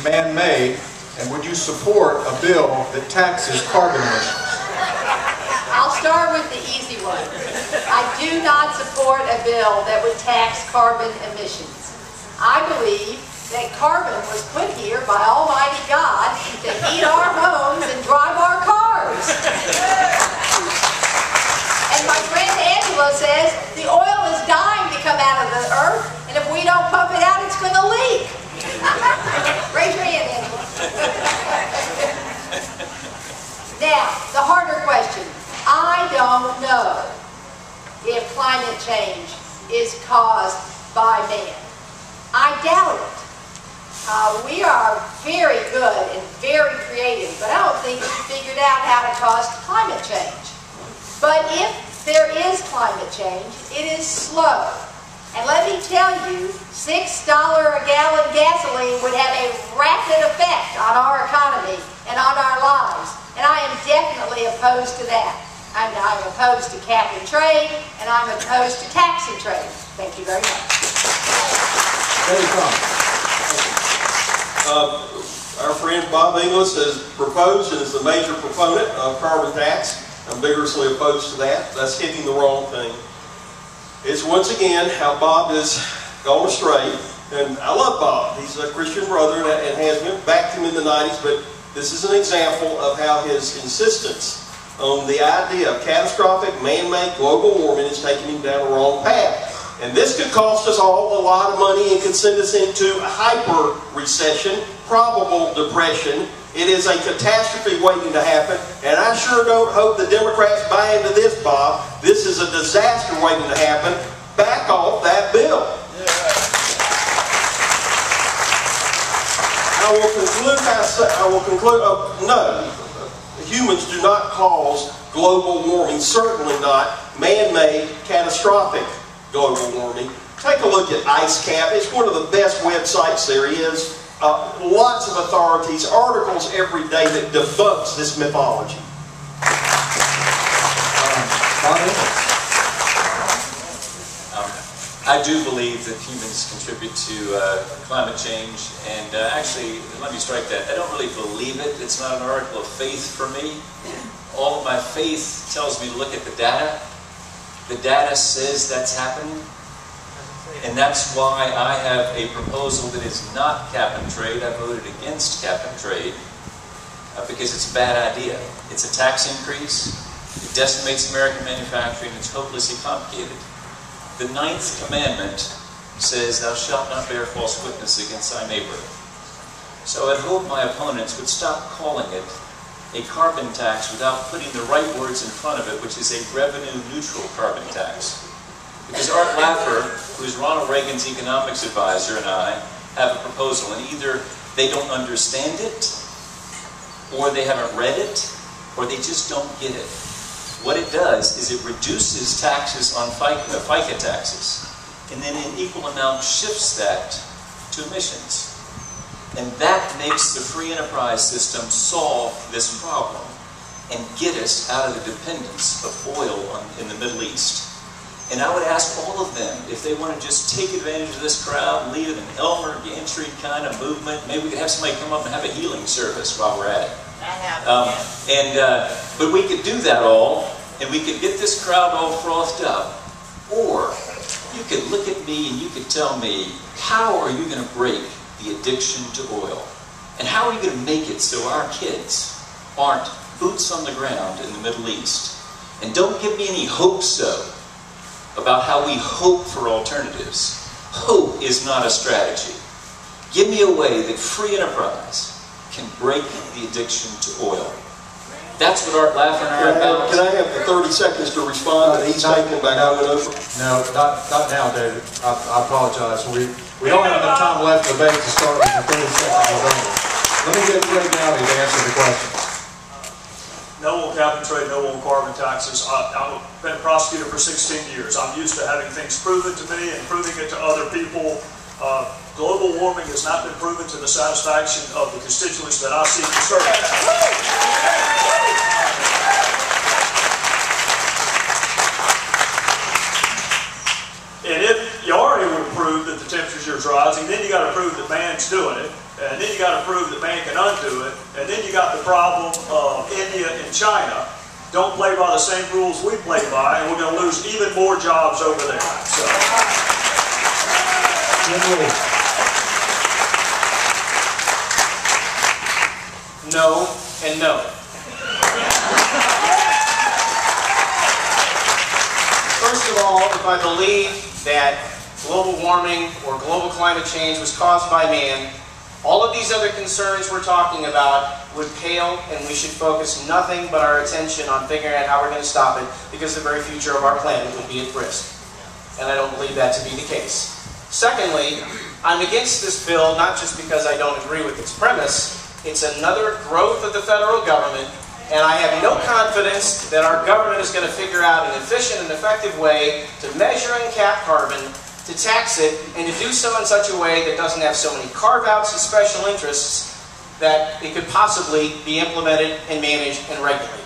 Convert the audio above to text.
man-made, and would you support a bill that taxes carbon emissions? I'll start with the easy one. I do not support a bill that would tax carbon emissions. I believe that carbon was put here by Almighty God to heat our homes and drive our cars. And my friend Angela says the oil is dying to come out of the earth, and if we don't pump it out, it's going to leak. Raise your hand, Angela. Now, the harder question. I don't know if climate change is caused by man. I doubt it. We are very good and very creative, but I don't think we figured out how to cause climate change. But if there is climate change, it is slow. And let me tell you, $6 a gallon gasoline would have a rapid effect on our economy and on our lives. And I am definitely opposed to that. I'm opposed to cap and trade, and I'm opposed to tax and trade. Thank you very much. Our friend Bob Inglis has proposed and is the major proponent of carbon tax. I'm vigorously opposed to that. That's hitting the wrong thing. It's once again how Bob has gone astray. And I love Bob. He's a Christian brother and has been backed him in the 90s, but this is an example of how his insistence on the idea of catastrophic man-made global warming is taking him down the wrong path. And this could cost us all a lot of money and could send us into a hyper-recession, probable depression. It is a catastrophe waiting to happen, and I sure don't hope the Democrats buy into this, Bob. This is a disaster waiting to happen. Back off that bill. I will conclude, no. Humans do not cause global warming, certainly not man-made, catastrophic global warming. Take a look at IceCap. It's one of the best websites there is. Lots of authorities, articles every day that debunks this mythology. I do believe that humans contribute to climate change, and actually, let me strike that. I don't really believe it. It's not an article of faith for me. All of my faith tells me to look at the data. The data says that's happening, and that's why I have a proposal that is not cap and trade. I voted against cap and trade because it's a bad idea. It's a tax increase. It decimates American manufacturing. It's hopelessly complicated. The 9th commandment says, "Thou shalt not bear false witness against thy neighbor." So I'd hope my opponents would stop calling it a carbon tax without putting the right words in front of it, which is a revenue-neutral carbon tax. Because Art Laffer, who is Ronald Reagan's economics advisor, and I have a proposal, and either they don't understand it, or they haven't read it, or they just don't get it. What it does is it reduces taxes on FICA taxes, and then in equal amount shifts that to emissions. And that makes the free enterprise system solve this problem and get us out of the dependence of oil in the Middle East. And I would ask all of them if they want to just take advantage of this crowd and lead an Elmer Gantry kind of movement. Maybe we could have somebody come up and have a healing service while we're at it. But we could do that all, and we could get this crowd all frothed up. Or you could look at me and you could tell me, how are you going to break the addiction to oil? And how are you going to make it so our kids aren't boots on the ground in the Middle East? And don't give me any hope so about how we hope for alternatives. Hope is not a strategy. Give me a way that free enterprise can break the addiction to oil. That's what Art Laffer and I are about. Can I have the 30 seconds to respond? He's taking back over. No, not now, David. I apologize. We don't have enough time left in the debate to start with the 30 seconds. Let me get Greg Downey to answer the questions. No on cap and trade, no on carbon taxes. I've been a prosecutor for 16 years. I'm used to having things proven to me and proving it to other people. Global warming has not been proven to the satisfaction of the constituents that I seek to serve. And if you already would prove that the temperatures are rising, then you got to prove that man's doing it. and then you got to prove that man can undo it, and then you got the problem of India and China don't play by the same rules we play by, and we're going to lose even more jobs over there. So. No and no. First of all, if I believe that global warming or global climate change was caused by man, all of these other concerns we're talking about would pale, and we should focus nothing but our attention on figuring out how we're going to stop it, because the very future of our planet would be at risk. And I don't believe that to be the case. Secondly, I'm against this bill not just because I don't agree with its premise. It's another growth of the federal government, and I have no confidence that our government is going to figure out an efficient and effective way to measure and cap carbon, to tax it, and to do so in such a way that doesn't have so many carve-outs and special interests that it could possibly be implemented and managed and regulated.